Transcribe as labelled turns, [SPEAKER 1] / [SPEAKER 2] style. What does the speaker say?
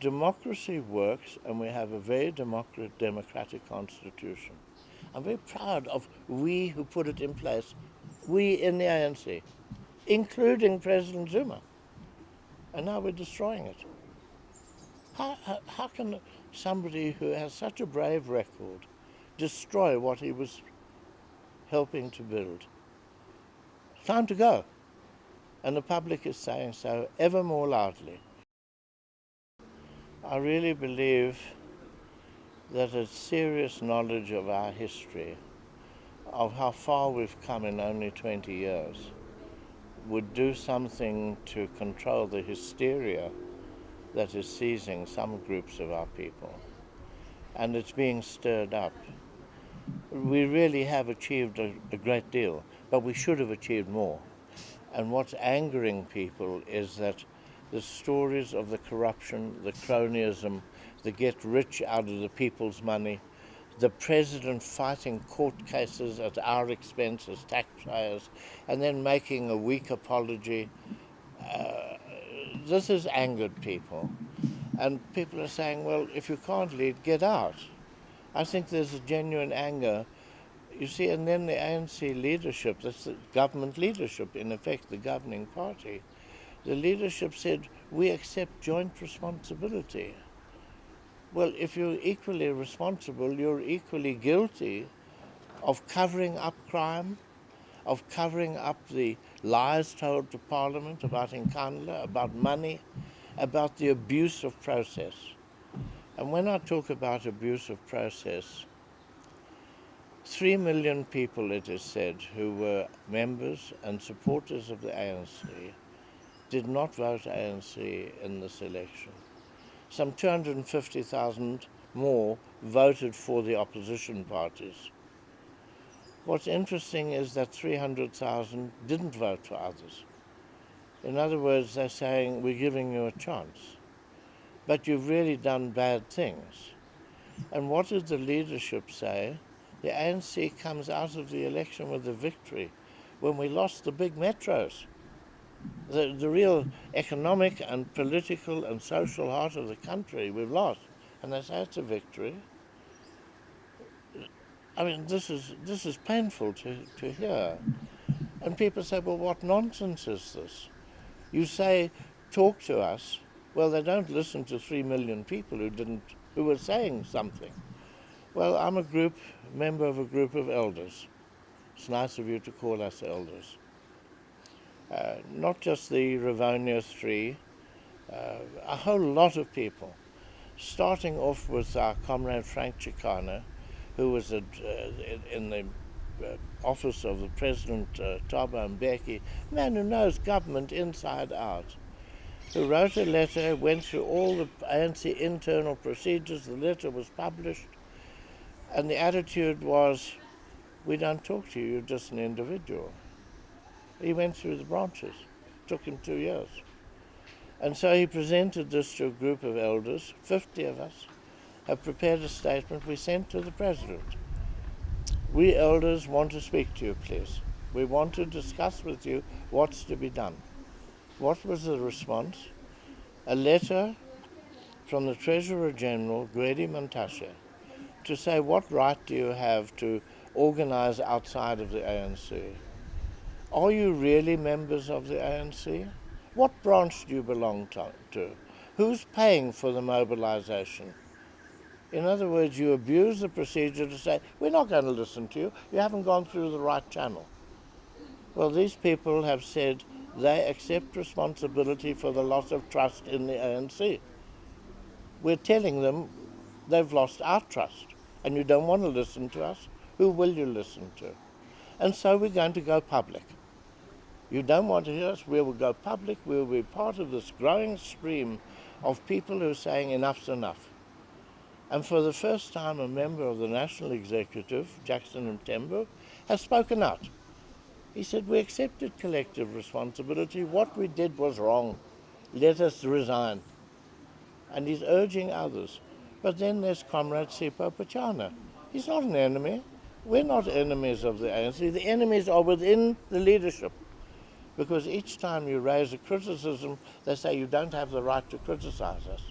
[SPEAKER 1] democracy works, and we have a very democratic constitution. I'm very proud of we who put it in place, we in the ANC, including President Zuma. And now we're destroying it. How can somebody who has such a brave record destroy what he was helping to build? It's time to go. And the public is saying so ever more loudly. I really believe that a serious knowledge of our history, of how far we've come in only 20 years, would do something to control the hysteria that is seizing some groups of our people. And it's being stirred up. We really have achieved a great deal, but we should have achieved more. And what's angering people is that the stories of the corruption, the cronyism, the get rich out of the people's money, the president fighting court cases at our expense as taxpayers, and then making a weak apology. This has angered people. And people are saying, well, if you can't lead, get out. I think there's a genuine anger. You see, and then the ANC leadership, that's the government leadership, in effect, the governing party, the leadership said, we accept joint responsibility. Well, if you're equally responsible, you're equally guilty of covering up crime, of covering up the lies told to Parliament about Nkandla, about money, about the abuse of process. And when I talk about abuse of process, 3 million people, it is said, who were members and supporters of the ANC did not vote ANC in this election. Some 250,000 more voted for the opposition parties. What's interesting is that 300,000 didn't vote for others. In other words, they're saying, we're giving you a chance, but you've really done bad things. And what did the leadership say? The ANC comes out of the election with a victory when we lost the big metros. The real economic and political and social heart of the country we've lost. And they say it's a victory. I mean, this is painful to hear. And people say, well, what nonsense is this? You say, talk to us. Well, they don't listen to 3 million people who were saying something. Well, I'm a member of a group of elders. It's nice of you to call us elders. Not just the Rivonia Three, a whole lot of people, starting off with our comrade Frank Chikane, who was in the office of the President Thabo Mbeki, a man who knows government inside out, who wrote a letter, went through all the ANC internal procedures, the letter was published, and the attitude was, we don't talk to you, you're just an individual. He went through the branches. It took him 2 years. And so he presented this to a group of elders. 50 of us have prepared a statement we sent to the president. We elders want to speak to you, please. We want to discuss with you what's to be done. What was the response? A letter from the Treasurer General, Gwedi Mantashe, to say, what right do you have to organize outside of the ANC? Are you really members of the ANC? What branch do you belong to? Who's paying for the mobilization? In other words, you abuse the procedure to say, we're not going to listen to you. You haven't gone through the right channel. Well, these people have said they accept responsibility for the loss of trust in the ANC. We're telling them they've lost our trust, and you don't want to listen to us. Who will you listen to? And so we're going to go public. You don't want to hear us, we will go public, we will be part of this growing stream of people who are saying enough's enough. And for the first time, a member of the National Executive, Jackson Mthembu, has spoken out. He said, we accepted collective responsibility, what we did was wrong, let us resign. And he's urging others. But then there's Comrade Sipho Pachana. He's not an enemy. We're not enemies of the ANC. The enemies are within the leadership. Because each time you raise a criticism, they say you don't have the right to criticize us.